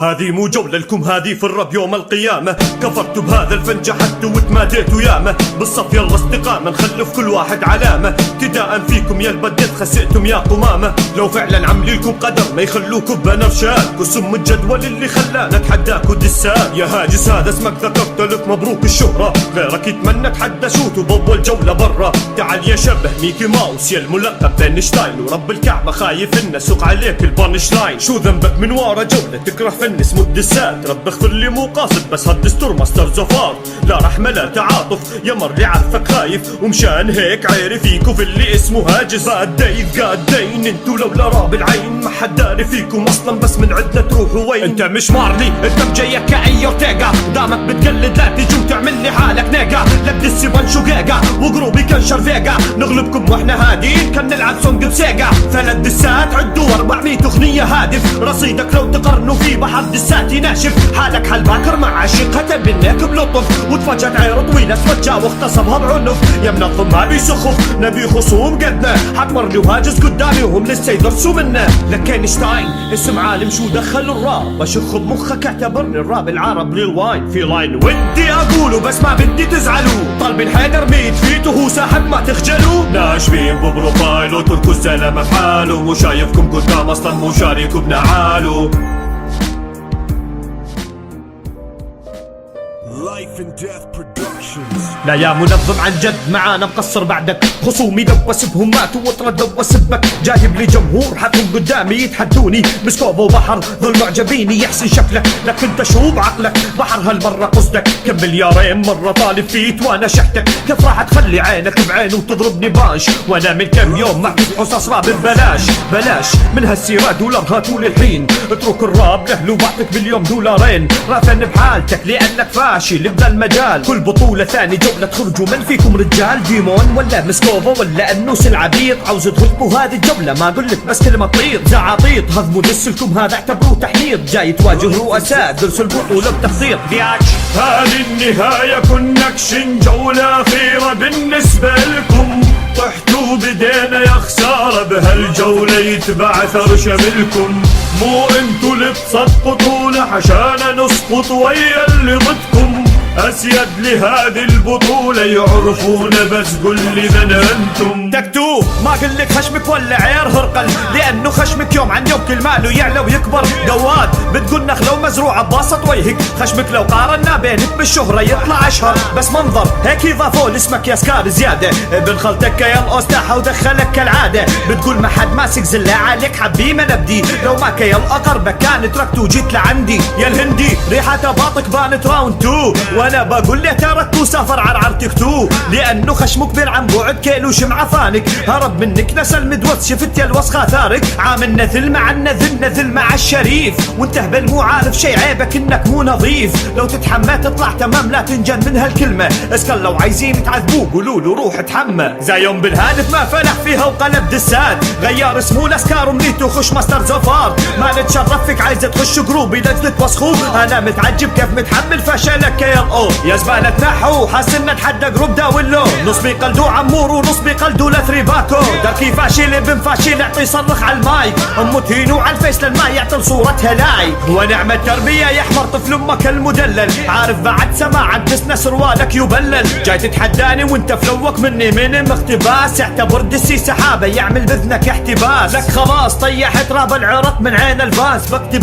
هذه مو جولة لكم، هذه في الرب يوم القيامة. كفرت بهذا الفن، جحدت وتماديت ياما. بالصف يلا استقامة، نخلف كل واحد علامة. ابتداء فيكم يا البديت خسئتم يا قمامة. لو فعلا عملي لكم قدر ما يخلوكم بنرشاد، وسم الجدول اللي خلانا نتحداكوا دساد. يا هاجس هذا اسمك ذكرت لك مبروك الشهرة، غيرك يتمنى تحدى شوت وبول جولة برا. تعال يا شبه ميكي ماوس يا الملقب اينشتاين، ورب الكعبة خايف انه سوق عليك البانش لاين. شو ذنبك من ورا جولة تكره فن اسمه الدسات؟ رب اغفر لي مو قاصد بس هالدستور ماستر زفار. لا رحمة لا تعاطف يا مري عرفك خايف، ومشان هيك عيري فيكو في اللي اسمه هاجس. قادين انتو لولا راب العين ما حد داري فيكم اصلا، بس من عدنا تروحوا وين. انت مش مارلي، انت مجيك كأي اورتيغا، دامك بتقلد لا تيجي وتعمل لي حالك نيجا. لك دسي بنشو جيجا وقروبي كنشر فيجا، نغلبكم واحنا هادين كان نلعب سونج بسيجا. ثلاث دسات عدوا 400 اغنية هادف، رصيدك لو تقارنوا في بحر دسات يناشف. حالك حال باكر مع عشيقها تبنيك بلطف، وتفاجأت عير طويلة اسودجا واغتصبها بعنف. يا منظم ما بيسخف نبي خصوم قدنا، حتمر لي وهاجس قدامي وهم لسه يدرسوا منا. لك اينشتاين اسم عالم شو دخل الراب، بشخ بمخك اعتبرني الراب العرب للواين. في لاين ودي اقوله بس ما بدي تزعلوا، طالبين حيدر ميت فيتو هو ساحب ما تخجلوا. ناشفين ببروفايل وتركوا الزلمة في حاله، مو شايفكم قدام اصلا مو شارك بنعاله. Life and Death Productions. لا يا منظم عن جد معانا مقصر بعدك، خصومي دوس بهم ماتوا وتردوا وسبك. جايب لي جمهور حتهم قدامي يتحدوني، مسكوفو بحر ظل معجبيني يحسن شكلك. لك انت شو بعقلك بحر هالمرة قصدك؟ كم مليارين مرة طالب فيت وانا شحتك. كيف راح تخلي عينك بعين وتضربني بانش، وانا من كم يوم معكوس حصص راب ببلاش من هالسيرة دولار هاتوا للحين. اترك الراب له بعطيك باليوم دولارين، رافن بحالتك لانك فاشل بذا المجال. كل بطولة ثاني جولة تخرجوا من فيكم رجال، ديمون ولا مسكوفا ولا النوس العبيط. عاوز تغلبوا هذه الجولة ما قلت بس كلمة طير زعاطيط. هضموا دسلكم هذا اعتبروه تحنيط، جاي تواجه رؤساء درسوا البطولة بتخطيط. هذه النهاية كنا اكشن جولة أخيرة بالنسبة لكم، طحتوا بدينا يا خسارة بهالجولة يتبعثر شملكم. مو انتو اللي تسقطونا عشان نسقط ويا اللي ضدكم. أسيد لهذه البطولة يعرفونا بس قل لي من أنتم. تكتو ما قلك خشمك ولا عير هرقل، لأنه خشمك يوم عن يوم كل ماله يعلى ويكبر. قواد بتقول نخلة ومزروعة بباسط وجهك، خشمك لو قارنا بينك بالشهرة يطلع أشهر. بس منظر هيك يضافوا لاسمك يا سكار زيادة، ابن خلتك يا الأوستاحة ودخلك كالعادة. بتقول ما حد ماسك زلة عليك حبي ما نبدي، لو ما كيل أقربك كان تركت وجيت لعندي. يا الهندي ريحة باطك بانت راوند 2، وانا بقول له تركت وسافر عرعر تكتو، لانه خشمك كبير عن بعد كيلو شمعة ثانك. هرب منك نسل مدوس شفت يا الوسخة ثارك، عامل نذل مع النذل مع الشريف. وانت هبل مو عارف شي عيبك انك مو نظيف، لو تتحمى تطلع تمام لا تنجن من هالكلمة. اسكن لو عايزين تعذبوه قولوا له روح اتحمى. زي يوم بالهادف ما فلح فيها وقلب دسات، غير اسمه لاسكار ومنيته خش ماستر زفار. ما نتشرف فيك عايزة تخش جروبي لجلة وسخوه، انا متعجب كيف متحمل فشلك يا او. يا زبالة نحو حاس ان نتحدى جروب داولو، نص بيقلدو عمور ونص بيقلدو لثري باكو. دركي فاشل ابن فاشل يعطي يصرخ على المايك، امه تهينو على الفيس للما يعطي صورتها لايك. ونعمة تربية يحمر طفل امك المدلل، عارف بعد سماعك دسنا سروالك يبلل. جاي تتحداني وانت فلوك مني من اقتباس، اعتبر دسي سحابة يعمل بذنك احتباس. لك خلاص طيحت راب العرق من عين الفاس باقتباس.